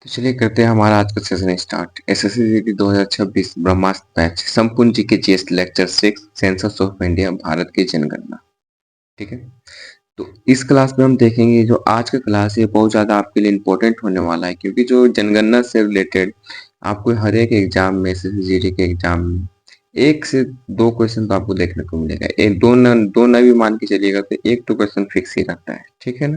तो चलिए करते हैं हमारा आज का सेशन स्टार्ट। एसएससी 2026 ब्रह्मास्त्र बैच संपूर्ण जी के GS lecture 6 census of India Bharat की जनगणना। ठीक है, तो इस क्लास में हम देखेंगे जो आज का क्लास है बहुत ज़्यादा आपके लिए इम्पोर्टेंट होने वाला है, क्योंकि जो जनगणना से रिलेटेड आपको हर एक एग्जाम में एसएससी के एग्जाम में एक से दो क्वेश्चन तो आपको देखने को मिलेगा। एक दो न भी मान के चलिएगा तो एक तो क्वेश्चन फिक्स ही रहता है। ठीक है ना।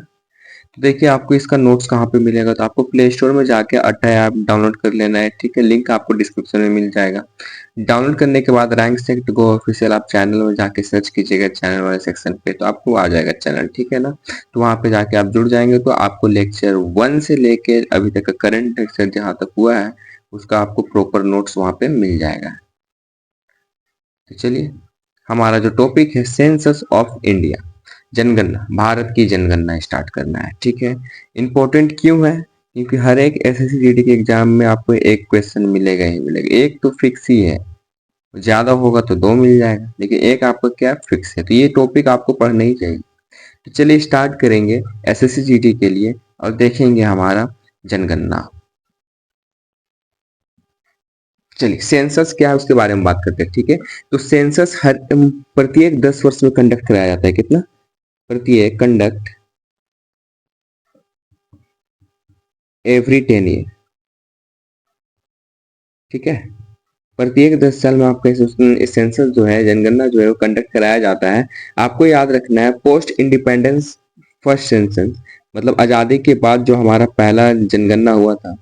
तो देखिए आपको इसका नोट्स कहाँ पे मिलेगा, तो आपको प्ले स्टोर में जाके अट्टा ऐप डाउनलोड कर लेना है। ठीक है, लिंक आपको डिस्क्रिप्शन में मिल जाएगा। डाउनलोड करने के बाद रैंक सेट गो ऑफिशियल आप चैनल में जाके सर्च कीजिएगा चैनल वाले सेक्शन पे, तो आपको आ जाएगा चैनल। ठीक है ना। तो वहाँ पे जाके आप जुड़ जाएंगे तो आपको लेक्चर 1 से लेके अभी तक का करंट लेक्चर जहाँ तक हुआ है उसका आपको प्रॉपर नोट्स वहाँ पे मिल जाएगा। तो चलिए, हमारा जो टॉपिक है सेंसस ऑफ इंडिया, जनगणना, भारत की जनगणना स्टार्ट करना है। ठीक है, इंपॉर्टेंट क्यों है? क्योंकि हर एक एसएससी जीडी के एग्जाम में आपको एक क्वेश्चन मिलेगा ही मिलेगा, एक तो फिक्स ही है। ज्यादा होगा तो दो मिल जाएगा, लेकिन एक आपका क्या फिक्स है, तो ये टॉपिक आपको पढ़ना ही चाहिए। तो चलिए स्टार्ट करेंगे एसएससी जीडी के लिए और देखेंगे हमारा जनगणना। चलिए सेंसस क्या है उसके बारे में बात करते हैं। ठीक है, तो सेंसस हर प्रत्येक 10 वर्ष में कंडक्ट कराया जाता है। कितना? प्रत्येक कंडक्ट एवरी 10 ईयर। ठीक है, प्रत्येक 10 साल में आपका सेंसस जो है, जनगणना जो है वो कंडक्ट कराया जाता है। आपको याद रखना है पोस्ट इंडिपेंडेंस फर्स्ट सेंसस, मतलब आजादी के बाद जो हमारा पहला जनगणना हुआ था,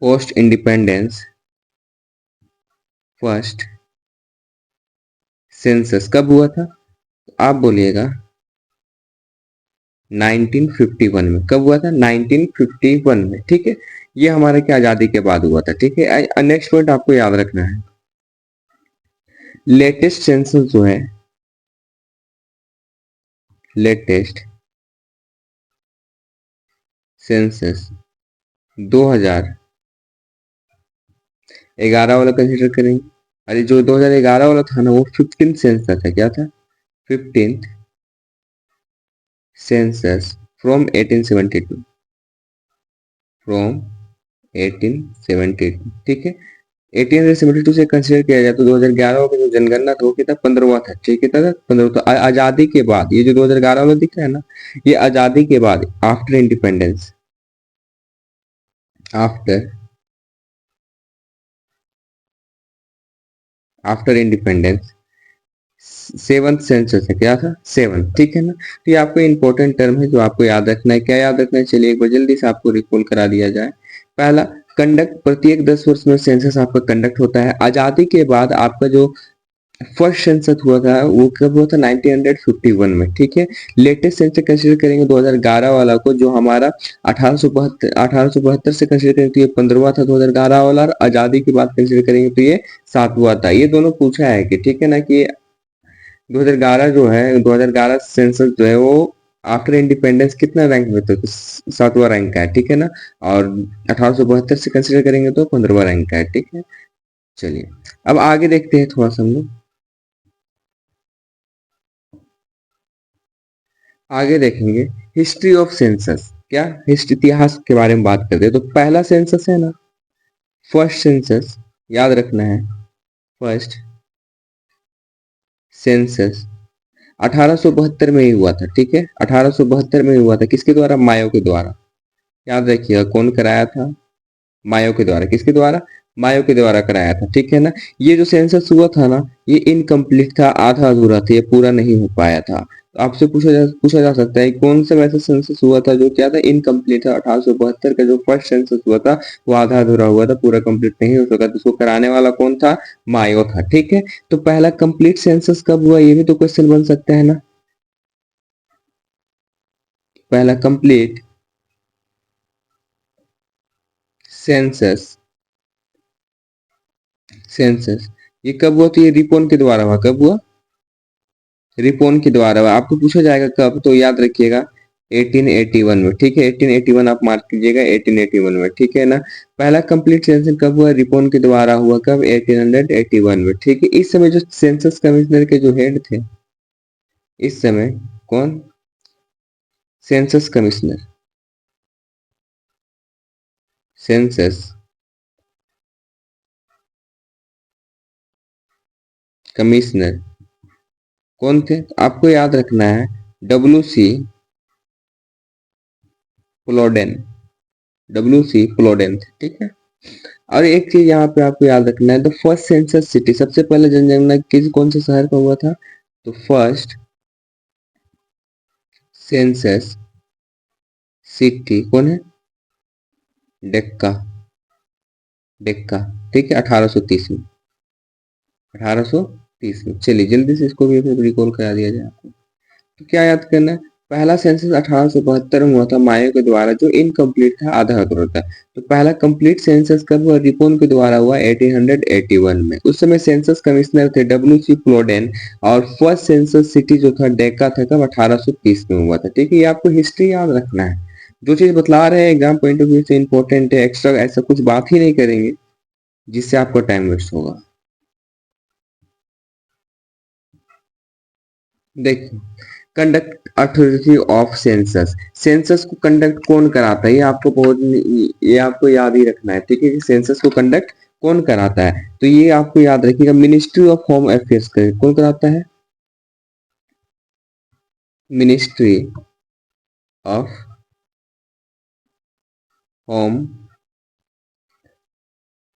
पोस्ट इंडिपेंडेंस फर्स्ट सेंसस कब हुआ था? आप बोलिएगा 1951 में। कब हुआ था? 1951 में। ठीक है, ये हमारे क्या आजादी के बाद हुआ था। ठीक है, नेक्स्ट पॉइंट आपको याद रखना है, लेटेस्ट सेंसस जो है, लेटेस्ट सेंसस 2011 वाला कंसिडर करेंगे। अरे जो 2011 वाला था ना वो 15th सेंसस है। क्या था? 15th census from 1872, from 1872। ठीक है, 1872 से कंसिडर किया जाए तो 2011 का जो जनगणना था वो कितना? 15वां था। ठीक है, था 15। तो आजादी के बाद ये जो 2011 वाला दिख रहा है ना, ये आजादी के बाद after independence, after after independence seventh census है। क्या था? सेवन। ठीक है ना। तो ये आपको इंपॉर्टेंट टर्म है जो आपको याद रखना है। क्या याद रखना है? चलिए एक बार जल्दी से आपको रिकॉल करा दिया जाए। पहला, कंडक्ट प्रत्येक 10 वर्ष में सेंसस आपका कंडक्ट होता है। आजादी के बाद आपका जो फर्स्ट सेंसस हुआ था वो कब हुआ था? 1951 में। ठीक है, लेटेस्ट सेंसस कंसीडर करेंगे 2011 वाला को, जो हमारा 1872 से कंसीडर करेंगे तो ये 15वां था 2011 वाला, और आजादी की बात कंसीडर करेंगे तो ये 7वां था। ये दोनों पूछा है कि ठीक है ना, कि 2011 जो है, 2011 सेंसस जो है वो आफ्टर इंडिपेंडेंस कितना रैंक में था? तो 7वां रैंक का है। ठीक है ना। और 1872 से कंसीडर करेंगे तो 15वां रैंक का है। ठीक है, चलिए अब आगे देखते हैं थोड़ा सा हम लोग। आगे देखेंगे हिस्ट्री ऑफ सेंसस। क्या हिस्ट्री, इतिहास के बारे में बात करते हैं। तो पहला सेंसस है ना, फर्स्ट सेंसस, याद रखना है, फर्स्ट सेंसस 1872 में ही हुआ था। ठीक है, 1872 में ही हुआ था। किसके द्वारा? मायो के द्वारा। याद रखिएगा कौन कराया था? मायो के द्वारा। किसके द्वारा? मायो के द्वारा कराया था। ठीक है ना। ये जो सेंसस हुआ था ना, ये इनकम्प्लीट था, आधा अधूरा था, ये पूरा नहीं हो पाया था। तो आपसे पूछा जा सकता है कौन सा वैसा सेंसस हुआ था जो क्या था? इनकम्प्लीट था। 1872 का जो फर्स्ट सेंसस हुआ था वो आधा अधूरा हुआ था, पूरा कंप्लीट नहीं हो सका, तो उसको कराने वाला कौन था? मायो था। ठीक है, तो पहला कंप्लीट सेंसस कब हुआ, ये भी तो क्वेश्चन बन सकता है ना। पहला कंप्लीट सेंसस, सेंसस ये कब हुआ? तो ये रिपोन के द्वारा हुआ। कब हुआ? रिपोन के द्वारा हुआ। आपको पूछा जाएगा कब, तो याद रखिएगा 1881 में। ठीक है, 1881 आप मार्क कीजिएगा, 1881 में। ठीक है ना। पहला कंप्लीट सेंसस कब हुआ? रिपोन के द्वारा हुआ। कब? 1881 में। ठीक है, इस समय जो सेंसस कमिश्नर के जो हेड थे, इस समय कौन? सेंसस कमिश्नर, सेंसस कमिश्नर कौन थे? आपको याद रखना है डब्ल्यू सी प्लोडेन, डब्ल्यू सी प्लोडेन थे, ठीक है। और एक चीज यहाँ पे आपको याद रखना है, द फर्स्ट सेंसस सिटी, सबसे पहले जनगणना किस कौन से शहर का हुआ था? तो फर्स्ट सेंसस सिटी कौन है? डेक्का, डेक्का, ठीक है, 1830 में, 1830 में। चलिए जल्दी से इसको भी रिकॉल करा दिया जाए आपको। तो क्या याद करना है? पहला सेंसस 1872 में हुआ था मायो के द्वारा, जो इनकम्प्लीट था, आधा अधूरा था। तो पहला कंप्लीट सेंसस कब हुआ? रिपोन के द्वारा हुआ 1881 में। उस समय सेंसस कमिश्नर थे डब्ल्यू सी प्लोडेन, और फर्स्ट सेंसस सिटी जो था डेक्का था, कब? 1830 में हुआ था, ठीक है। ये आपको हिस्ट्री याद रखना है। जो चीज बतला रहे हैं एग्जाम पॉइंट ऑफ व्यू से इंपॉर्टेंट है, एक्स्ट्रा ऐसा कुछ बात ही नहीं करेंगे जिससे आपको टाइम वेस्ट होगा। देखिए, conduct authority of census, census को कंडक्ट कौन कराता है? ये आपको याद ही रखना है, ठीक है, कि सेंसस को कंडक्ट कौन कराता है। तो ये आपको याद रखिएगा, मिनिस्ट्री ऑफ होम अफेयर्स कौन कराता है? मिनिस्ट्री ऑफ होम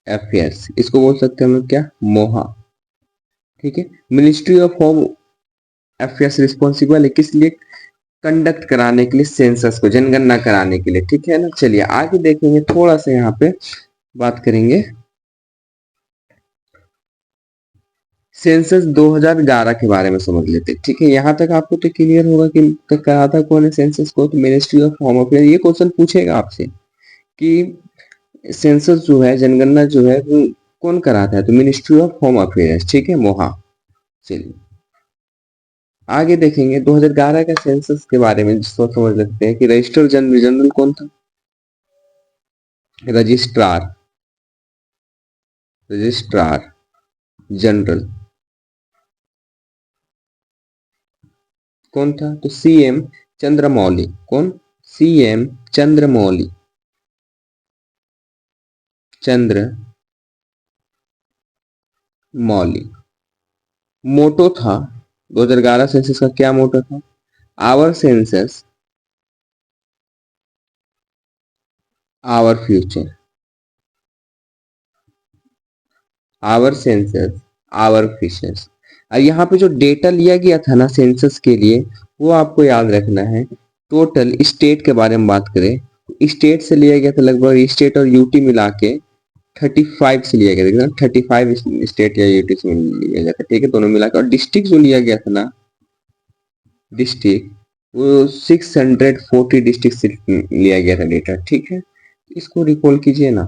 अफेयर्स, इसको बोल सकते हैं हम लोग क्या? मोहा, ठीक है। Ministry of home affairs responsible है किस लिए? कंडक्ट कराने के लिए, सेंसस को, जनगणना कराने के लिए, ठीक है ना। चलिए आगे देखेंगे, थोड़ा सा यहाँ पे बात करेंगे। सेंसस 2011 के बारे में समझ लेते हैं, ठीक है। यहाँ तक आपको तो क्लियर होगा कि कराता कौन है सेंसस को? तो मिनिस्ट्री ऑफ होम अफेयर। ये क्वेश्चन पूछेगा आपसे कि सेंसस जो है, जनगणना जो है, वो कौन कराता है? तो मिनिस्ट्री ऑफ होम अफेयर्स, ठीक है, मोहा। चलिए आगे देखेंगे 2011 का सेंसस के बारे में, जिसको समझ लेते हैं कि रजिस्टर जनरल कौन था? रजिस्ट्रार, रजिस्ट्रार जनरल कौन था? तो सीएम चंद्रमौली। कौन? सीएम चंद्रमौली, चंद्र मौली। मोटो था 2011 सेंसस का, क्या मोटो था? Our census our future, our census our futures. और यहाँ पे जो डेटा लिया गया था ना सेंसस के लिए, वो आपको याद रखना है। टोटल स्टेट के बारे में बात करें तो स्टेट से लिया गया था लगभग, स्टेट और यूटी मिला के 35 से लिया गया था, 35 स्टेट या यूटी से लिया गया था, ठीक है, दोनों मिला के। और डिस्ट्रिक्ट जो लिया गया था ना, डिस्ट्रिक्ट, वो 640 डिस्ट्रिक्ट से लिया गया था डेटा, ठीक है। इसको रिकॉल कीजिए ना।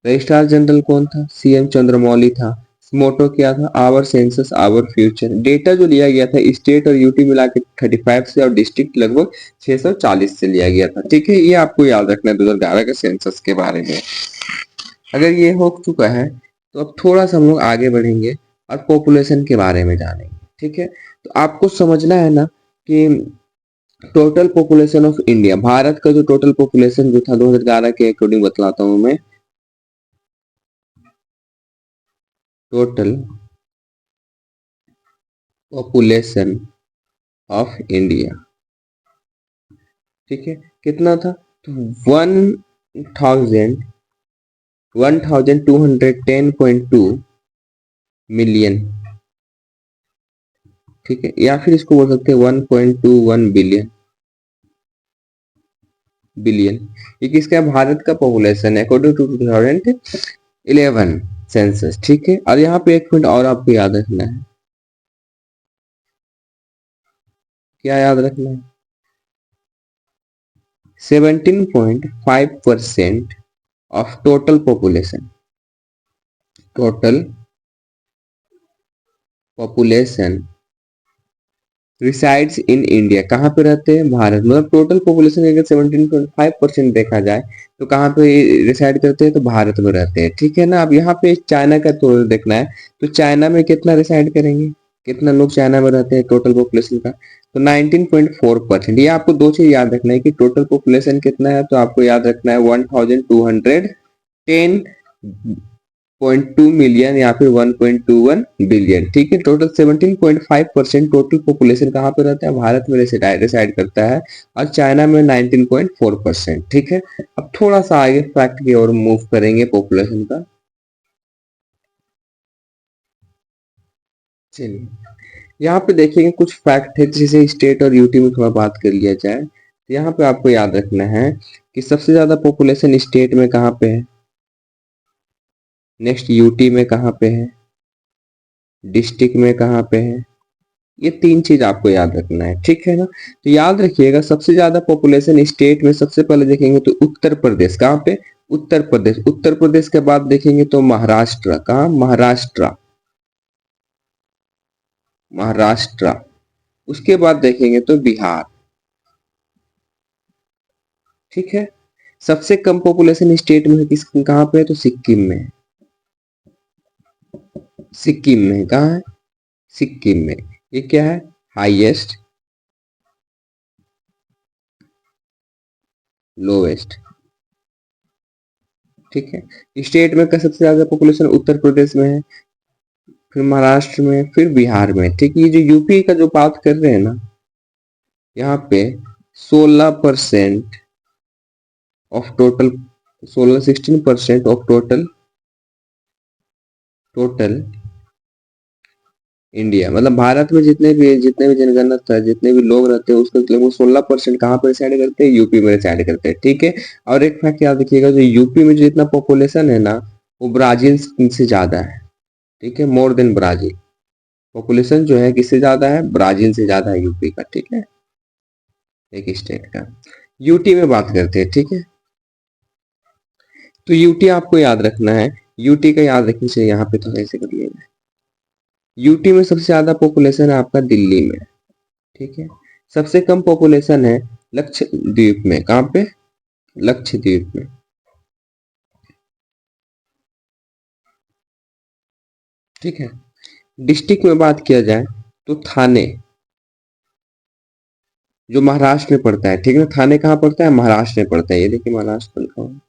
रजिस्ट्रार जनरल कौन था? सीएम चंद्रमौली था। मोटो क्या था? Our census our future. Data जो लिया गया था स्टेट और यूटी मिला के 35 से, और डिस्ट्रिक्ट लगभग 640 से लिया गया था, ठीक है। ये आपको याद रखना है 2011 के सेंसस के बारे में। अगर ये हो चुका है तो अब थोड़ा सा हम लोग आगे बढ़ेंगे और पॉपुलेशन के बारे में जानेंगे, ठीक है। तो आपको समझना है ना कि total population of India, Bharat का जो टोटल पॉपुलेशन जो था 2011 के अकॉर्डिंग बतलाता हूं मैं। टोटल पॉपुलेशन ऑफ इंडिया, ठीक है, कितना था? तो 1210.2 मिलियन, ठीक है, या फिर इसको बोल सकते हैं 1.21 बिलियन, बिलियन। ये किसका? भारत का पॉपुलेशन है अकॉर्डिंग टू 2011 सेंसस, ठीक है। और यहाँ पे एक पॉइंट और आपको याद रखना है। क्या याद रखना है? 17.5% of total population, total population resides in India, कहाँ पे रहते हैं? भारत। मतलब टोटल पॉपुलेशन अगर 17.5% देखा जाए तो कहाँ पे रिसाइड करते हैं? तो भारत में रहते हैं, ठीक है ना। अब यहाँ पे चाइना का तो देखना है, तो चाइना में कितना रिसाइड करेंगे? कितना लोग चाइना में रहते हैं टोटल पॉपुलेशन का, तो 19.4%। ये आपको दो चीज याद रखना है कि टोटल पॉपुलेशन कितना है, तो आपको याद रखना है 1210.2 मिलियन या फिर 1.21 बिलियन। ठीक है, टोटल 17.5% टोटल पॉपुलेशन कहाँ पे रहता है, भारत में रिसाइड करता है, और चाइना में 19.4%। ठीक है, अब थोड़ा सा आगे फैक्ट की ओर मूव करेंगे पॉपुलेशन का। चलिए, यहाँ पे देखेंगे कुछ फैक्ट है, जैसे स्टेट और यूटी में थोड़ा बात कर लिया जाए, तो यहाँ पे आपको याद रखना है कि सबसे ज्यादा पॉपुलेशन स्टेट में कहाँ पे है, नेक्स्ट यूटी में कहाँ पे है, डिस्ट्रिक्ट में कहाँ पे है, ये तीन चीज आपको याद रखना है। ठीक है ना, तो याद रखिएगा सबसे ज्यादा पॉपुलेशन स्टेट में सबसे पहले देखेंगे तो उत्तर प्रदेश, कहाँ पे, उत्तर प्रदेश। उत्तर प्रदेश के बाद देखेंगे तो महाराष्ट्र, कहाँ, महाराष्ट्र, महाराष्ट्र। उसके बाद देखेंगे तो बिहार। ठीक है, सबसे कम पॉपुलेशन स्टेट में है किस, कहाँ पे है, तो सिक्किम में है। सिक्किम में कहाँ है, सिक्किम में। ये क्या है, हाईएस्ट, लोवेस्ट। ठीक है, स्टेट में का सबसे ज्यादा पॉपुलेशन उत्तर प्रदेश में है, फिर महाराष्ट्र में, फिर बिहार में। ठीक है, ये जो यूपी का जो बात कर रहे हैं ना, यहाँ पे 16% of total, 16% of total India, मतलब भारत में जितने भी जनगणना था, जितने भी लोग रहते हैं, उसका लगभग 16% कहाँ पर रिसाइड करते हैं, यूपी में रिसाइड करते हैं। ठीक है, और एक फैक्ट याद रखिएगा, जो यूपी में जो जितना पॉपुलेशन है ना, वो ब्राजील से ज्यादा है। ठीक है, मोर देन ब्राजील। पॉपुलेशन जो है किससे ज्यादा है, ब्राजील से ज्यादा है यूपी का। ठीक है, एक स्टेट का। यूटी में बात करते हैं। ठीक है, तो यूटी आपको याद रखना है, यूटी का याद रखने से यहाँ पे थोड़ा ऐसे कर लिएगा। यूटी में सबसे ज्यादा पॉपुलेशन है आपका दिल्ली में। ठीक है, सबसे कम पॉपुलेशन है लक्षद्वीप में, कहाँ पे, लक्षद्वीप में। ठीक है, डिस्ट्रिक्ट में बात किया जाए तो थाने, जो महाराष्ट्र में पड़ता है। ठीक है, थाने कहाँ पड़ता है, महाराष्ट्र में पड़ता है, ये देखिए महाराष्ट्र में लिखा हुआ है।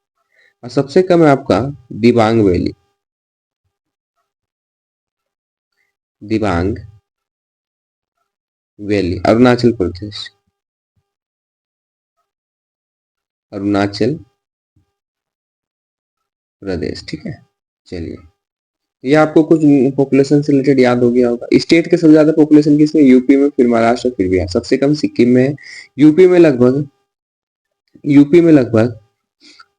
और सबसे कम है आपका दिबांग वैली, दिबांग वैली, अरुणाचल प्रदेश, अरुणाचल प्रदेश। ठीक है, चलिए, ये आपको कुछ पॉपुलेशन से रिलेटेड याद हो गया होगा। स्टेट के सबसे ज्यादा पॉपुलेशन किसमें, यूपी में, फिर महाराष्ट्र, फिर बिहार। सबसे कम सिक्किम में है। यूपी में लगभग यूपी में लगभग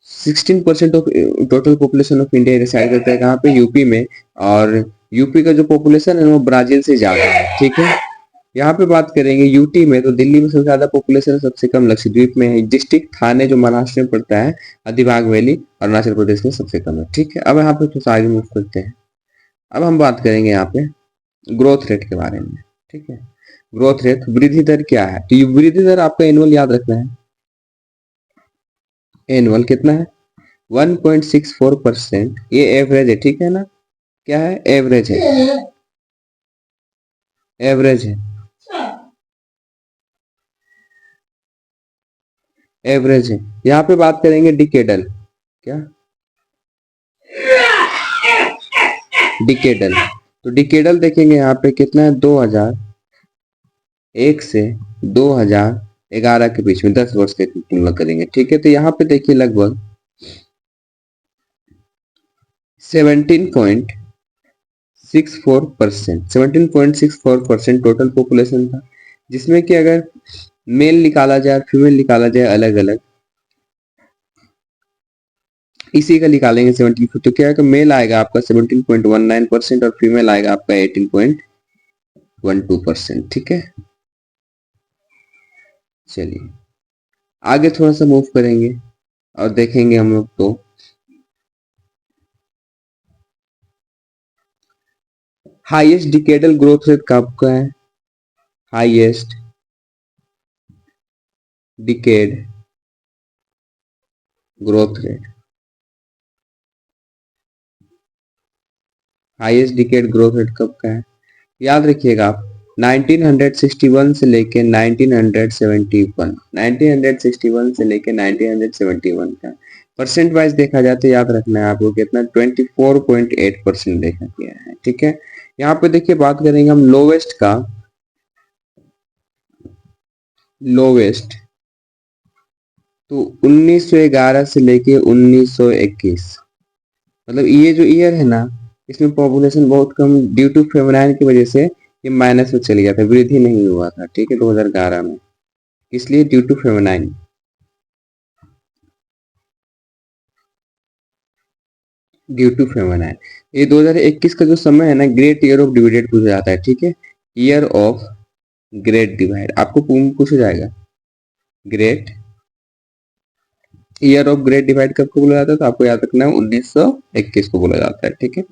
16% of total population of India reside करता है, कहाँ पे, यूपी में। और यूपी का जो पॉपुलेशन है वो ब्राजील से ज्यादा है। ठीक है, यहाँ पे बात करेंगे यूटी में, तो दिल्ली में सबसे ज्यादा पॉपुलेशन है, सबसे कम लक्षद्वीप में है। डिस्ट्रिक्ट थाने जो महाराष्ट्र में पड़ता है, दिबांग वैली अरुणाचल प्रदेश में सबसे कम है। ठीक है, अब यहाँ पे थोड़ा आगे मूव करते हैं। अब हम बात करेंगे यहाँ पे ग्रोथ रेट के बारे में। ठीक है, ग्रोथ रेट, वृद्धि दर क्या है, तो ये वृद्धि दर आपका एनुअल याद रखना है। एनुअल कितना है, 1.64%। ये एवरेज है। ठीक है ना, क्या है, एवरेज है, एवरेज है, एवरेज है। यहाँ पे बात करेंगे डिकेडल, क्या, डिकेडल। तो डिकेडल देखेंगे यहाँ पे कितना है, 2001 से 2011 के बीच में 10 वर्ष की तुलना करेंगे। ठीक है, तो यहाँ पे देखिए लगभग 17.64% टोटल पॉपुलेशन था, जिसमें कि अगर मेल निकाला जाए और फीमेल निकाला जाए अलग अलग, इसी का निकालेंगे 17, तो क्या है कि मेल आएगा आपका 17.19% और फीमेल आएगा आपका 18.12%। ठीक है, चलिए आगे थोड़ा सा मूव करेंगे और देखेंगे हम लोग, तो हाईएस्ट डिकेडल ग्रोथ रेट कब का है, highest decade growth rate, highest decade growth rate कब का है, याद रखिएगा आप, 1961 से लेके 1971, 1961 से लेके 1971 का परसेंट वाइज देखा जाए तो याद रखना है आपको कितना, 24.8% देखा गया है। ठीक है, यहाँ पे देखिए बात करेंगे हम लोवेस्ट का, लोवेस्ट तो 1911 से लेके 1921, मतलब ये जो ईयर है ना, इसमें पॉपुलेशन बहुत कम ड्यू टू फेमिनाइन की वजह से ये माइनस में चल गया था, वृद्धि नहीं हुआ था। ठीक है, 2011 में, इसलिए due to feminine, due to feminine. ये 2021 का जो समय है ना, ग्रेट ईयर ऑफ डिविडेड पूछा जाता है। ठीक है, ईयर ऑफ ग्रेट डिवाइड आपको पूछा जाएगा। Great year of great divide कब को बोला जाता है, तो आपको याद रखना है 1921 को बोला जाता है। ठीक है,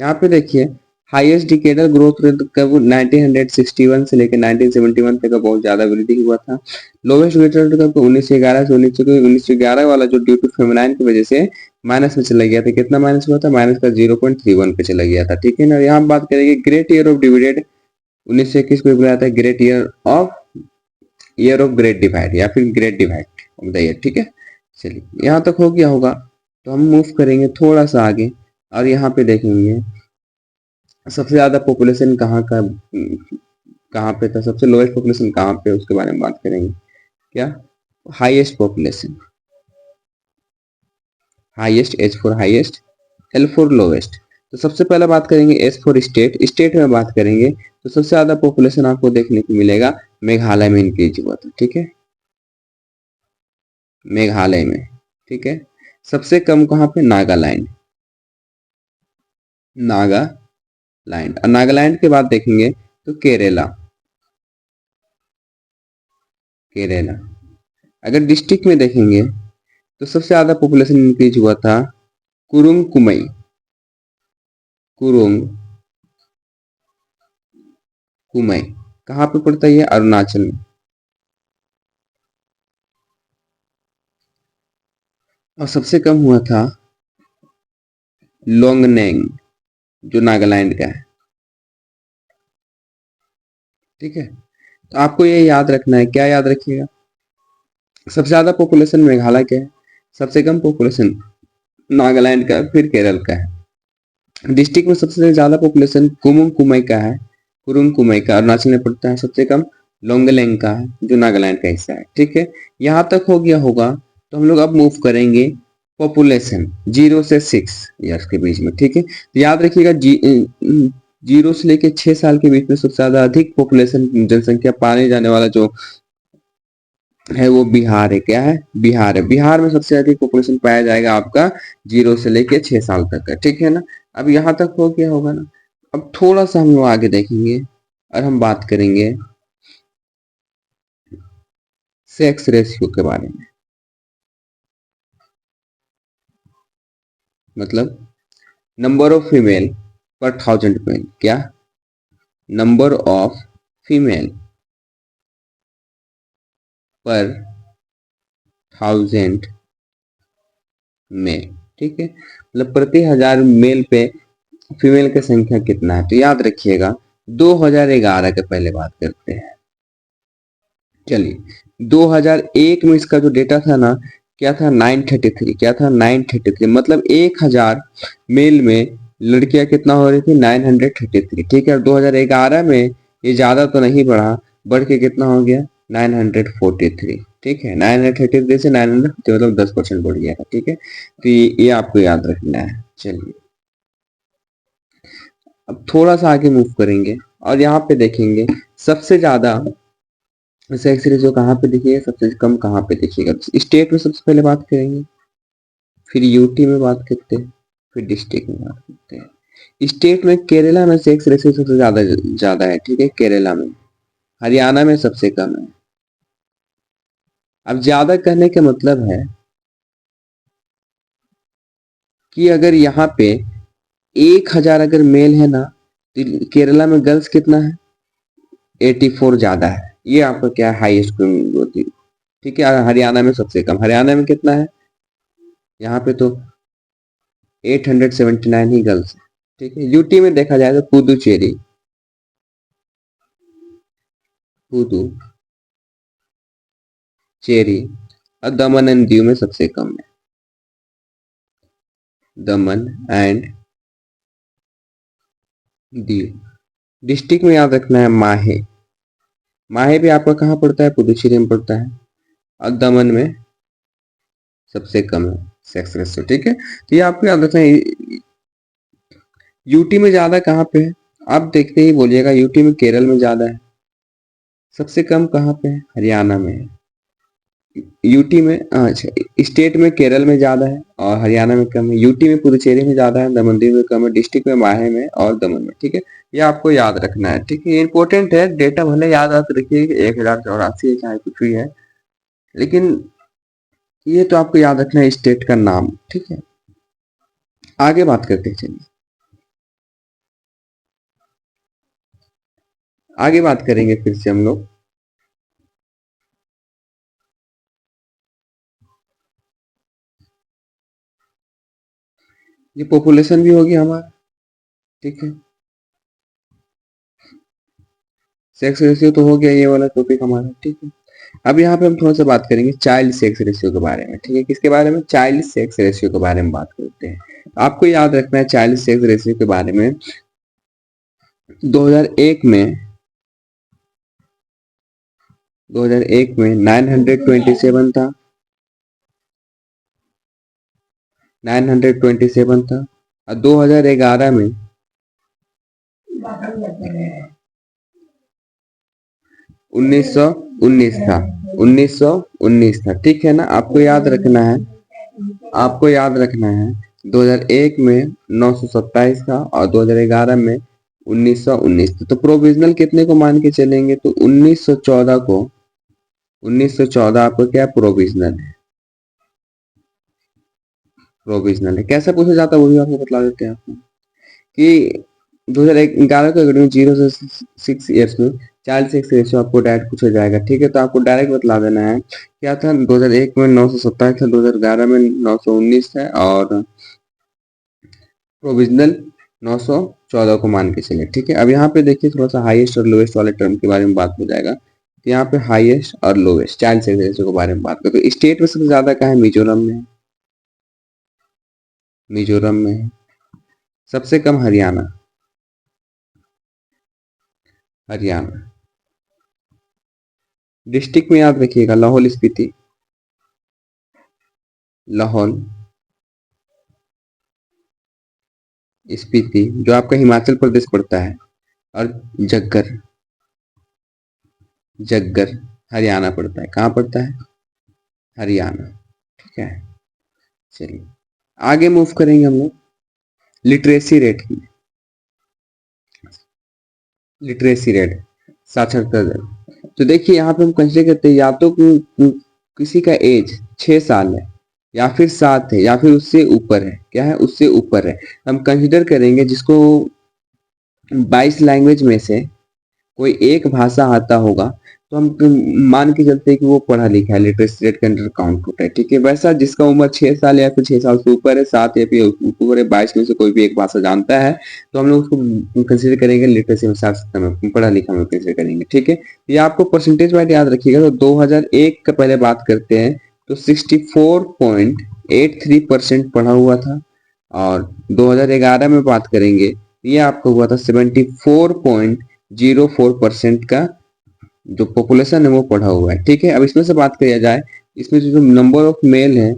यहाँ पे देखिए हाईएस्ट डिकेडल ग्रोथ रेट कब, 1961 से लेकर 1971 तक का बहुत ज्यादा वृद्धि हुआ था। लोवेस्ट ग्रोथ रेट कब, 1911 से 1911 वाला जो ड्यू टू फेमिनाइन की वजह से माइनस में चला गया था। कितना माइनस हुआ था, माइनस का 0.31 पे चला गया था। ठीक है ना, यहाँ बात करेंगे ग्रेट ईयर ऑफ डिविडेड, 1921 को बोला जाता है great year of great divide या फिर great divide of the year. ठीक है, चलिए यहाँ तक हो गया होगा, तो हम मूव करेंगे थोड़ा सा आगे और यहाँ पे देखेंगे सबसे ज्यादा पॉपुलेशन कहाँ पे था, सबसे लोएस्ट पॉपुलेशन कहाँ पे, उसके बारे में बात करेंगे। क्या, highest population, highest, H for highest, L for lowest. तो सबसे पहले बात करेंगे एस फॉर स्टेट, स्टेट में बात करेंगे तो सबसे ज्यादा पॉपुलेशन आपको देखने को मिलेगा मेघालय में इंक्रीज हुआ था। ठीक है, मेघालय में। ठीक है, सबसे कम कहाँ पे, नागालैंड, नागालैंड। और नागालैंड के बाद देखेंगे तो केरला, केरला। अगर डिस्ट्रिक्ट में देखेंगे तो सबसे ज्यादा पॉपुलेशन इंक्रीज हुआ था कुरुंग कुमई, कुरुंग कुमई कहाँ पे पड़ता है, ये अरुणाचल में। और सबसे कम हुआ था लोंगनेंग, जो नागालैंड का है। ठीक है, तो आपको ये याद रखना है, क्या याद रखिएगा, सबसे ज्यादा पॉपुलेशन मेघालय का है, सबसे कम पॉपुलेशन नागालैंड का, फिर केरल का है। डिस्ट्रिक्ट में सबसे ज्यादा पॉपुलेशन कुमुंग कुमई का है, कुरुंग कुमई का अरुणाचल में पड़ता है, सबसे कम लोंगलेंग का है जो नागालैंड का हिस्सा है। ठीक है, यहाँ तक हो गया होगा, तो हम लोग अब मूव करेंगे पॉपुलेशन 0 से 6 ईयर्स के बीच में। ठीक है, तो याद रखिएगा 0 से लेके 6 साल के बीच में सबसे ज्यादा अधिक पॉपुलेशन जनसंख्या पाने जाने वाला जो है वो बिहार है। क्या है, बिहार है। बिहार में सबसे अधिक पॉपुलेशन पाया जाएगा आपका 0 से लेके 6 साल तक का। ठीक है ना, अब यहाँ तक हो गया होगा ना। अब थोड़ा सा हम लोग आगे देखेंगे और हम बात करेंगे सेक्स रेशियो के बारे में, मतलब नंबर ऑफ फीमेल पर 1000 मेल। क्या, नंबर ऑफ फीमेल पर 1000 मेल। ठीक है, मतलब प्रति 1000 मेल पे फीमेल की संख्या कितना है, तो याद रखिएगा 2011 के पहले बात करते हैं। चलिए 2001 में इसका जो डेटा था ना, क्या था, 933। क्या था, 933, मतलब 1000 मेल में लड़कियां कितना हो रही थी, 933। ठीक है, 2011 में ये ज्यादा तो नहीं बढ़ा, बढ़ के कितना हो गया, 943। ठीक है, 933 से 950, मतलब 10% बढ़ गया था। ठीक है, तो ये आपको याद रखना है। चलिए अब थोड़ा सा आगे मूव करेंगे और यहाँ पे देखेंगे सबसे ज्यादा सेक्स रेशियो कहाँ पे देखिएगा, सबसे कम कहाँ पे देखिएगा। स्टेट में सबसे पहले बात करेंगे, फिर यूटी में बात करते हैं, फिर डिस्ट्रिक्ट में बात करते हैं। स्टेट में केरला में सेक्स रेशियो सबसे ज्यादा ज्यादा है। ठीक है, केरला में। हरियाणा में सबसे कम है। अब ज्यादा कहने का मतलब है कि अगर यहाँ पे 1000 अगर मेल है ना, तो केरला में गर्ल्स कितना है, 84 ज्यादा है। ये आपका क्या है, हाईएस्ट होती है। ठीक है, हरियाणा में सबसे कम, हरियाणा में कितना है, यहाँ पे तो 879 ही गर्ल्स है। ठीक है, यूटी में देखा जाए तो पुदुचेरी, पुदुचेरी और दमन एंड दीव में सबसे कम है। दमन एंड दीव। डिस्ट्रिक्ट में याद रखना है माहे। माहे भी आपका कहाँ पड़ता है? पुदुचेरी में पड़ता है और दमन में सबसे कम है सेक्स रेशियो। ठीक है, तो ये आपको याद रखना है। यूटी में ज्यादा कहाँ पे है? आप देखते ही बोलिएगा। यूटी में केरल में ज्यादा है। सबसे कम कहाँ पे है? हरियाणा में है। यूटी में अच्छा, स्टेट में केरल में ज्यादा है और हरियाणा में कम है। यूटी में पुदुचेरी में ज्यादा है, दमन दीव में कम है, डिस्ट्रिक्ट में माहे में और दमन में। ठीक है, ये आपको याद रखना है। ठीक है, ये इंपॉर्टेंट है। डेटा भले याद आप रखिए 1084 है चाहे कुछ भी है, लेकिन ये तो आपको याद रखना है स्टेट का नाम। ठीक है, आगे बात करते हैं। चलिए आगे बात करेंगे फिर से हम लोग। ये पॉपुलेशन भी होगी हमारा। ठीक है, सेक्स रेशियो तो हो गया ये वाला टॉपिक हमारा। ठीक है, अब यहाँ पे हम थोड़ा सा बात करेंगे चाइल्ड सेक्स रेशियो के बारे में। ठीक है, किसके बारे में? चाइल्ड सेक्स रेशियो के बारे में बात करते हैं। आपको याद रखना है चाइल्ड सेक्स रेशियो के बारे में। 2001 में 927 था। 927 था और 2011 में 1919 था। 1919 था। ठीक है ना, आपको याद रखना है। आपको याद रखना है 2001 में 927 था और 2011 में 1919 था। तो प्रोविजनल कितने को मान के चलेंगे? तो 1914 को। 1914 आपको क्या प्रोविजनल है? प्रोविजनल है। कैसे पूछा जाता है वो भी आपको बता देते हैं आपको कि 2011 के अकॉर्डिंग 0 से 6 ईयर्स में चाइल्ड सेक्स रेशियो आपको डायरेक्ट पूछा जाएगा। ठीक है, तो आपको डायरेक्ट बतला देना है क्या था। 2001 में 927 था, 2011 में 919 है और प्रोविजनल 914 को मान के चले। ठीक है, अब यहाँ पे देखिए थोड़ा सा हाईएस्ट और लोएस्ट वाले टर्म के बारे में बात हो जाएगा। तो यहाँ पे हाईएस्ट और लोएस्ट चाइल्ड सेक्स रेशियो के बारे में बात करते हैं। स्टेट में सबसे ज्यादा कहाँ है? मिजोरम में। मिजोरम में है। सबसे कम हरियाणा। हरियाणा। डिस्ट्रिक्ट में याद रखिएगा लाहौल स्पीति। लाहौल स्पीति जो आपका हिमाचल प्रदेश पड़ता है और जग्गर। जग्गर हरियाणा पड़ता है। कहाँ पड़ता है? हरियाणा। ठीक है, चलिए आगे मूव करेंगे हम लोग लिटरेसी रेट की। लिटरेसी रेट, साक्षरता दर। तो देखिए यहाँ पे हम कंसिडर करते हैं या तो किसी का एज 6 साल है या फिर 7 है या फिर उससे ऊपर है। क्या है? उससे ऊपर है। हम कंसिडर करेंगे जिसको 22 लैंग्वेज में से कोई एक भाषा आता होगा तो हम मान के चलते हैं कि वो पढ़ा लिखा है, लिटरेसी रेट के अंडर काउंट होता है। ठीक है, वैसा जिसका उम्र 6 साल या फिर 6 साल से ऊपर है, 7 या फिर ऊपर है, 22 में से कोई भी एक भाषा जानता है तो हम लोग उसको कंसिडर करेंगे लिटरेसी में, साक्षरता में, पढ़ा लिखा में कंसिडर करेंगे। ठीक है, ये आपको परसेंटेज वाइज याद रखिएगा। तो 2001 का पहले बात करते हैं तो 64.83% पढ़ा हुआ था और 2011 में बात करेंगे ये आपका हुआ था 74.04% का जो पॉपुलेशन है वो पढ़ा हुआ है। ठीक है, अब इसमें से बात किया जाए, इसमें जो नंबर ऑफ मेल है,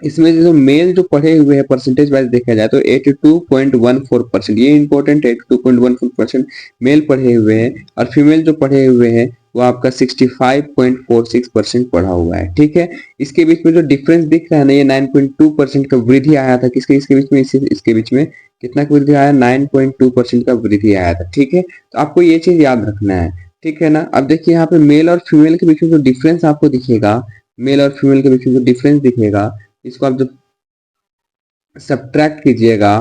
इसमें जो मेल जो पढ़े हुए हैं परसेंटेज वाइज देखा जाए तो 82.14%। ये इंपॉर्टेंट है, 82.14% मेल पढ़े हुए हैं और फीमेल जो पढ़े हुए हैं वो आपका 65.46% पढ़ा हुआ है। ठीक है, इसके बीच में जो डिफरेंस दिख रहा है ना, ये 9.2% का वृद्धि आया था। किसके इसके बीच में? इसके बीच में कितना वृद्धि आया? 9.2% का वृद्धि आया था। ठीक है, तो आपको ये चीज याद रखना है। ठीक है ना, अब देखिए यहाँ पे मेल और फीमेल के बीच में जो डिफरेंस आपको दिखेगा, मेल और फीमेल के बीच में जो डिफरेंस दिखेगा, इसको आप जब सब्ट्रैक्ट कीजिएगा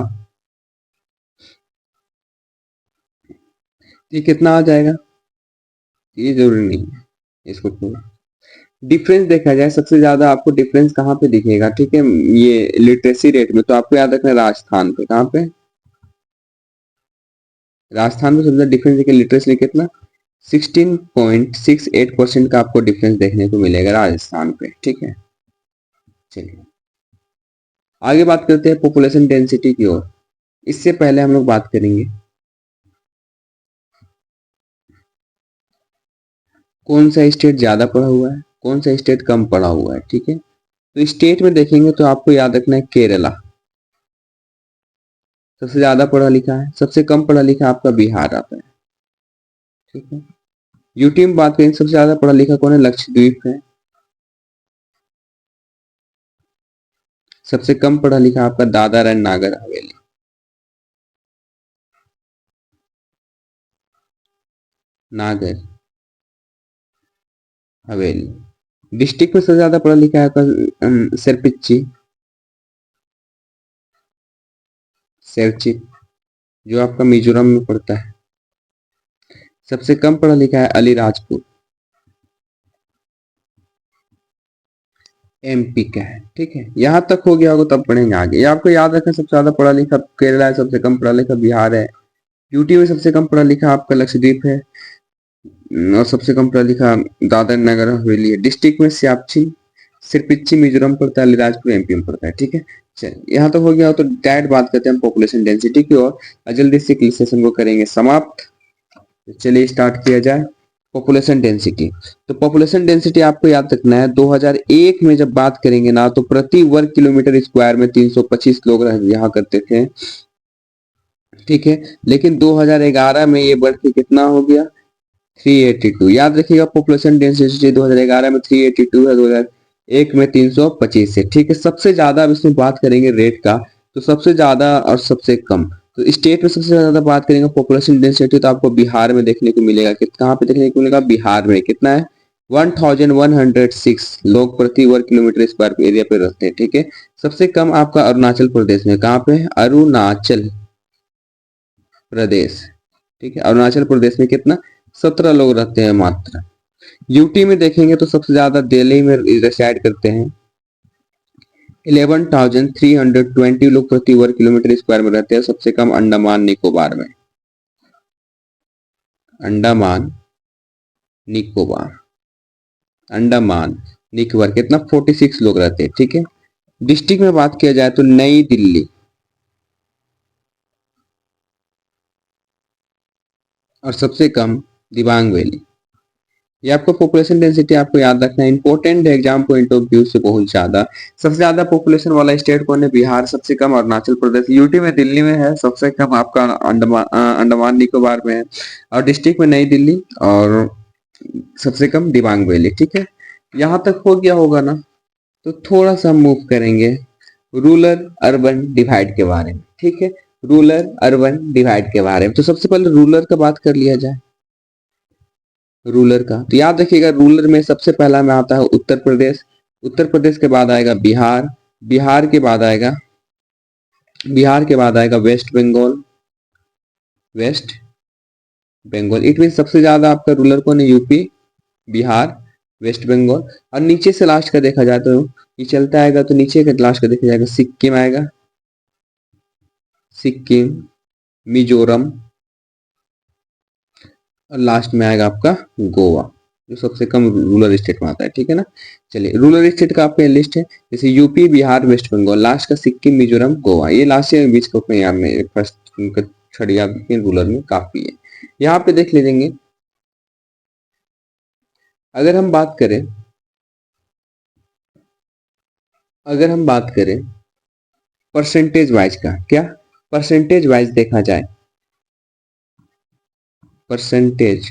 ये कितना आ जाएगा? ये जरूरी नहीं है इसको डिफरेंस देखा जाए, सबसे ज्यादा आपको डिफरेंस कहाँ पे दिखेगा? ठीक है, ये लिटरेसी रेट में। तो आपको याद रखना है राजस्थान पे। कहाँ पे? राजस्थान में सबसे डिफरेंस देखिए लिटरेसी कितना 16.68% का आपको डिफरेंस देखने को मिलेगा राजस्थान पे। ठीक है, चलिए आगे बात करते हैं पॉपुलेशन डेंसिटी की ओर। इससे पहले हम लोग बात करेंगे कौन सा स्टेट ज्यादा पढ़ा हुआ है, कौन सा स्टेट कम पढ़ा हुआ है। ठीक है, तो स्टेट में देखेंगे तो आपको याद रखना है केरला सबसे ज्यादा पढ़ा लिखा है, सबसे कम पढ़ा लिखा आपका बिहार आता है। ठीक है, यूटी में बात करें सबसे ज्यादा पढ़ा लिखा कौन है, लक्षद्वीप है। सबसे कम पढ़ा लिखा आपका दादर एंड नागर हवेली। नागर हवेली। डिस्ट्रिक्ट में सबसे ज्यादा पढ़ा लिखा है आपका सिरपिच्ची, सेरचिप, जो आपका मिजोरम में पड़ता है। सबसे कम पढ़ा लिखा है अलीराजपुर, एमपी का है। ठीक है, यहां तक हो गया होगा, तब पढ़ेंगे आगे। ये आपको याद रखना सबसे ज्यादा पढ़ा लिखा केरला है, सबसे कम पढ़ा लिखा बिहार है। यूटी में सबसे कम पढ़ा लिखा आपका लक्षद्वीप है और सबसे कम पढ़ा लिखा दादर नगर हवेली है। डिस्ट्रिक्ट में सियाचिन, सिरपिच्ची मिजोरम पड़ता है, अलीराजपुर एमपी में पड़ता है। ठीक है, चलिए यहाँ तक हो गया। तो डायरेक्ट बात करते हैं हम पॉपुलेशन डेंसिटी की और जल्दी से इस सेशन को करेंगे समाप्त। चलिए स्टार्ट किया जाए। पॉपुलेशन डेंसिटी, तो पॉपुलेशन डेंसिटी आपको याद रखना है 2001 में जब बात करेंगे ना, तो प्रति वर्ग किलोमीटर स्क्वायर में 325 लोग यहाँ करते थे। ठीक है, लेकिन 2011 में ये बढ़ के कितना हो गया, 382। याद रखिएगा पॉपुलेशन डेंसिटी 2011 में 382 है, 2001 में 325 है। ठीक है, सबसे ज्यादा अब इसमें बात करेंगे रेट का, तो सबसे ज्यादा और सबसे कम, तो स्टेट में सबसे ज्यादा बात करेंगे पॉपुलेशन डेंसिटी, तो आपको बिहार में देखने को मिलेगा। कहाँ पे देखने को मिलेगा, बिहार में कितना है, 1106 लोग प्रति वर्ग किलोमीटर स्क्वायर एरिया पे रहते हैं। ठीक है, सबसे कम आपका अरुणाचल प्रदेश में, कहाँ पे है, अरुणाचल प्रदेश। ठीक है, अरुणाचल प्रदेश में कितना, 17 लोग रहते हैं मात्र। यूटी में देखेंगे तो सबसे ज्यादा दिल्ली में रिसाइड करते हैं, 11,320 लोग प्रति वर्ग किलोमीटर स्क्वायर में रहते हैं। सबसे कम अंडमान निकोबार में, अंडमान निकोबार, अंडमान निकोबार कितना, 46 लोग रहते हैं। ठीक है, डिस्ट्रिक्ट में बात किया जाए तो नई दिल्ली और सबसे कम दिबांग वैली। ये आपको पॉपुलेशन डेंसिटी आपको याद रखना है, इंपॉर्टेंट है एग्जाम पॉइंट ऑफ व्यू से बहुत ज्यादा। सबसे ज्यादा पॉपुलेशन वाला स्टेट कौन है, बिहार। सबसे कम अरुणाचल प्रदेश। यूटी में दिल्ली में है, सबसे कम आपका अंडमान निकोबार में है, और डिस्ट्रिक्ट में नई दिल्ली और सबसे कम दिबांग वैली। ठीक है, यहाँ तक हो गया होगा ना, तो थोड़ा सा मूव करेंगे रूरल अर्बन डिवाइड के बारे में। ठीक है, रूरल अर्बन डिवाइड के बारे में, तो सबसे पहले रूरल का बात कर लिया जाए। रूलर का तो याद रखिएगा, रूलर में सबसे पहला में आता है उत्तर प्रदेश, उत्तर प्रदेश के बाद आएगा बिहार, बिहार के बाद आएगा, बिहार के बाद आएगा West Bengal, West Bengal. It mean सबसे ज्यादा आपका रूलर कौन है, यूपी, बिहार, वेस्ट बंगाल। और नीचे से लास्ट का देखा जाए तो ये चलता आएगा, तो नीचे का लास्ट का देखा जाएगा सिक्किम आएगा, सिक्किम, मिजोरम, और लास्ट में आएगा आपका गोवा, जो सबसे कम रूरल स्टेट में आता है। ठीक है ना, चलिए रूरल स्टेट का आपका लिस्ट है, जैसे UP, Bihar, West Bengal, last का सिक्किम, मिजोरम, गोवा। ये लास्ट के बीच का अपने यहाँ में फर्स्ट छड़िया रूरल में काफी है। यहाँ पे देख लीजिए, अगर हम बात करें, अगर हम बात करें परसेंटेज वाइज का, क्या परसेंटेज वाइज देखा जाए, परसेंटेज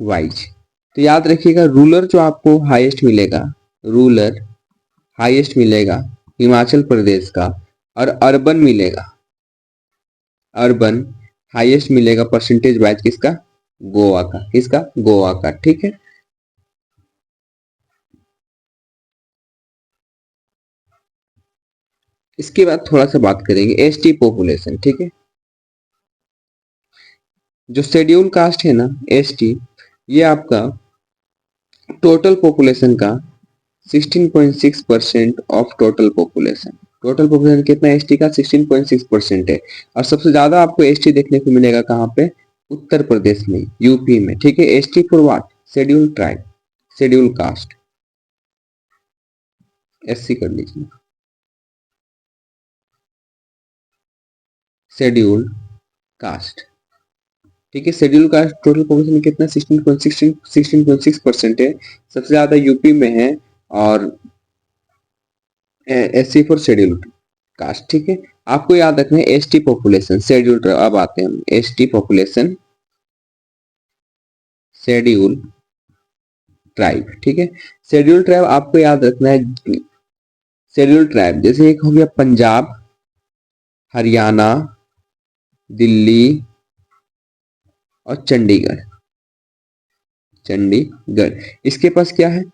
वाइज, तो याद रखिएगा रूलर जो आपको हाईएस्ट मिलेगा, रूलर हाईएस्ट मिलेगा हिमाचल प्रदेश का, और अर्बन मिलेगा, अर्बन हाईएस्ट मिलेगा परसेंटेज वाइज किसका, गोवा का, किसका, गोवा का। ठीक है, इसके बाद थोड़ा सा बात करेंगे एसटी पॉपुलेशन। ठीक है, जो शेड्यूल कास्ट है ना, एसटी, ये आपका टोटल पॉपुलेशन का 16.6% of total population. Total population कितना एसटी का, 16.6% है। और सबसे ज्यादा आपको एसटी देखने को मिलेगा कहाँ पे, उत्तर प्रदेश में, यूपी में, ठीक है। ST for what? Schedule tribe, schedule caste, SC कर लीजिए, शेड्यूल कास्ट, ठीक है। शेड्यूल कास्ट टोटल पॉपुलेशन कितना? 16.6% है, सबसे ज्यादा यूपी में है, और एससी फॉर शेड्यूल कास्ट, ठीक है। आपको याद रखना है एसटी पॉपुलेशन, शेड्यूल ट्राइब। अब आते हैं एसटी पॉपुलेशन, शेड्यूल ट्राइब, ठीक है। शेड्यूल ट्राइब आपको याद रखना है, शेड्यूल ट्राइब जैसे एक हो गया पंजाब, हरियाणा, दिल्ली और चंडीगढ़, चंडीगढ़, इसके पास क्या है?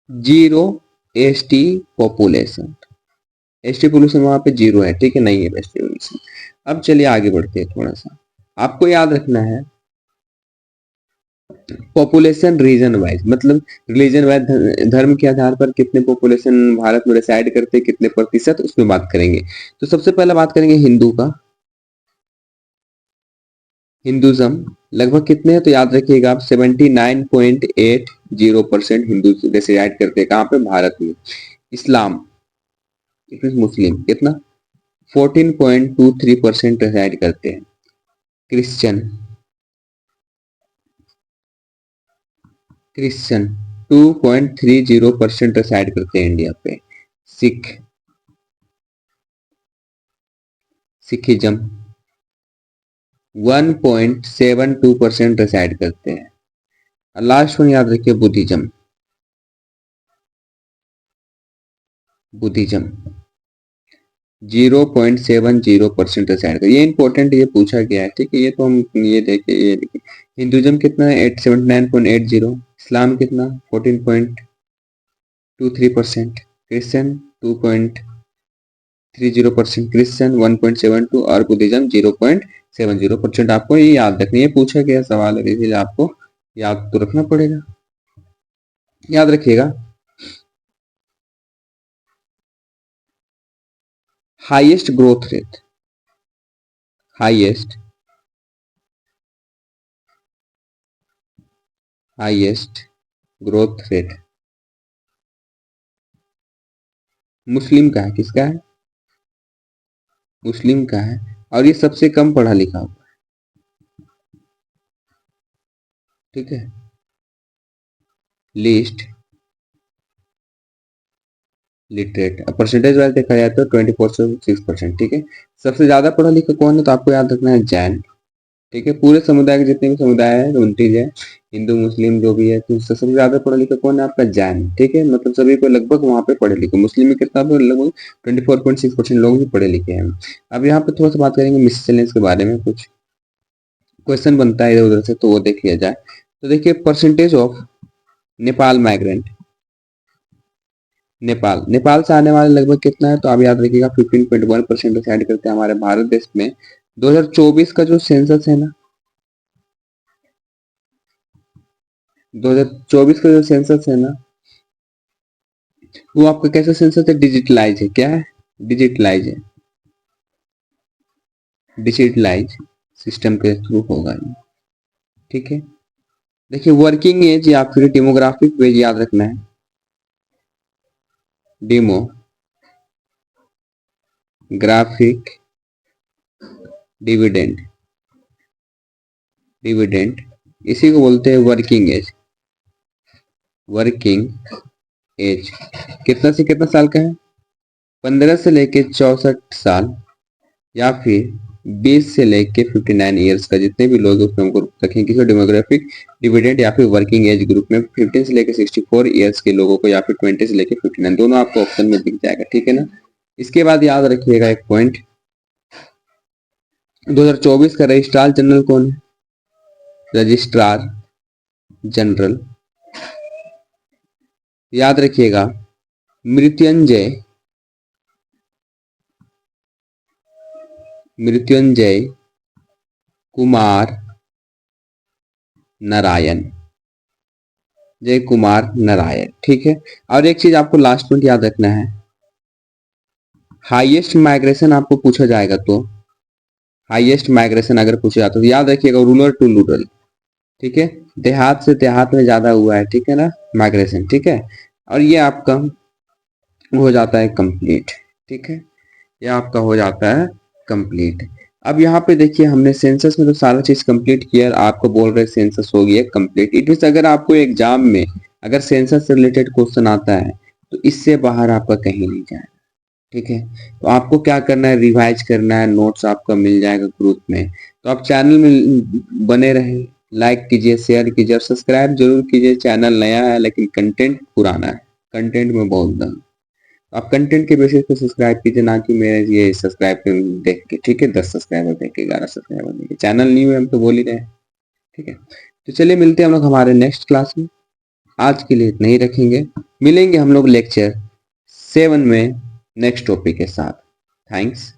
Zero ST population, ST population वहां पे जीरो है, ठीक है, नहीं है एसटी पॉपुलेशन। अब चलिए आगे बढ़ते हैं थोड़ा सा। आपको याद रखना है पॉपुलेशन रीजन वाइज, मतलब रिलीजन वाइज, धर्म के आधार पर कितने पॉपुलेशन भारत में रिसाइड करते हैं, कितने प्रतिशत, उसमें बात करेंगे। तो सबसे पहले बात करेंगे हिंदू का, हिंदुज्म लगभग कितने हैं? तो याद रखिएगा आप 79.80% हिंदू रिसाइड करते हैं, कहाँ पे? भारत में। इस्लाम, मुस्लिम कितना? 14.23% रिसाइड करते हैं। क्रिश्चियन, क्रिश्चियन 2.30% रिसाइड करते हैं इंडिया पे। सिख, सिखिज्म 1.72% रिसाइड करते हैं। लास्ट वन याद रखिए बुद्धिज्म, बुद्धिज्म 0.70% रिसाइड कर, ये इंपॉर्टेंट, ये पूछा गया है, ठीक है। ये तो हम ये देखे, ये देखिए हिंदुज्म कितना है? 79.80, इस्लाम कितना? 14.23%, क्रिश्चियन 2.30%, क्रिश्चियन 1.72 और बुद्धिज्म 0.70%। आपको ये याद रखनी है, पूछा गया सवाल है, इसलिए आपको याद तो रखना पड़ेगा। याद रखिएगा highest growth rate, highest, highest growth rate Muslim का है, किसका है? मुस्लिम का है, और ये सबसे कम पढ़ा लिखा हुआ, ठीक है। लिस्ट लिटरेट, परसेंटेज वाइज देखा जाए तो 24.6%, ठीक है। सबसे ज्यादा पढ़ा लिखा कौन है? तो आपको याद रखना है जैन, ठीक है। पूरे समुदाय के जितने भी समुदाय है, 29 है, हिंदू मुस्लिम जो भी है, तो सबसे ज्यादा पढ़ा लिखा कौन है? आपका जैन, ठीक है। मतलब सभी को लगभग वहां पे पढ़े लिखे, मुस्लिम में कितना? लगभग 24.6% लोग ही पढ़े लिखे हैं। अब यहाँ पे थोड़ा सा बात करेंगे मिससेलेंस के बारे में, कुछ क्वेश्चन बनता है इधर उधर से, तो वो देख लिया जाए। तो देखिए percentage of Nepal migrant, Nepal, Nepal से आने वाले लगभग कितना है? तो आप याद रखिएगा 15.1% रिसाइड करते हैं हमारे भारत देश में। 2024 का जो सेंसस है ना, 2024 का जो सेंसस है ना, वो आपका कैसा सेंसस है? डिजिटलाइज है, क्या है? डिजिटलाइज है, डिजिटलाइज सिस्टम के थ्रू होगा ये, ठीक है। देखिए वर्किंग एज या फिर डेमोग्राफिक वेज याद रखना है, डेमोग्राफिक डिविडेंड, डिविडेंड इसी को बोलते हैं वर्किंग एज, वर्किंग एज कितना से कितना साल का है? 15 से लेके 64 साल, या फिर 20 से लेके 59 ईयर्स का, जितने भी लोग उसमें हमको रखें किसी डेमोग्राफिक डिविडेंड या फिर वर्किंग एज ग्रुप में। 15 से लेके 64 ईयर्स के लोगों को, या फिर 20 से लेके 59, दोनों आपको ऑप्शन में दिख जाएगा, ठीक है ना। इसके बाद याद रखिएगा एक पॉइंट, 2024 का रजिस्ट्रार जनरल कौन है? रजिस्ट्रार जनरल याद रखिएगा मृत्युंजय, मृत्युंजय कुमार नारायण, जय कुमार नारायण, ठीक है। और एक चीज आपको लास्ट पॉइंट याद रखना है, हाईएस्ट माइग्रेशन आपको पूछा जाएगा तो हाईएस्ट माइग्रेशन अगर पूछा जाता है तो याद रखिएगा रूरल टू रूरल, ठीक है, देहात से देहात में ज्यादा हुआ है, ठीक है ना, माइग्रेशन, ठीक है। और ये आपका हो जाता है कंप्लीट, ठीक है, ये आपका हो जाता है कंप्लीट। अब यहाँ पे देखिए हमने सेंसस में तो सारा चीज कंप्लीट किया, आपको बोल रहे सेंसस हो गया कंप्लीट। इट मीन्स अगर आपको एग्जाम में अगर सेंसस से रिलेटेड क्वेश्चन आता है तो इससे बाहर आपका कहीं नहीं जाए, ठीक है। तो आपको क्या करना है, रिवाइज करना है, नोट्स आपका मिल जाएगा ग्रुप में। तो आप चैनल में बने रहे, लाइक कीजिए, शेयर कीजिए और सब्सक्राइब जरूर कीजिए। चैनल नया है लेकिन कंटेंट पुराना है, कंटेंट में बहुत दम। आप कंटेंट के बेसिस पे सब्सक्राइब कीजिए, ना कि मेरे ये सब्सक्राइब देख के, ठीक है, 10 सब्सक्राइबर देख के, 11 सब्सक्राइबर देख के। चैनल न्यू है, हम तो बोल ही रहे हैं, ठीक है। तो चलिए मिलते हैं हम लोग हमारे नेक्स्ट क्लास में। आज के लिए इतना ही रखेंगे, मिलेंगे हम लोग लेक्चर 7 में नेक्स्ट टॉपिक के साथ। थैंक्स।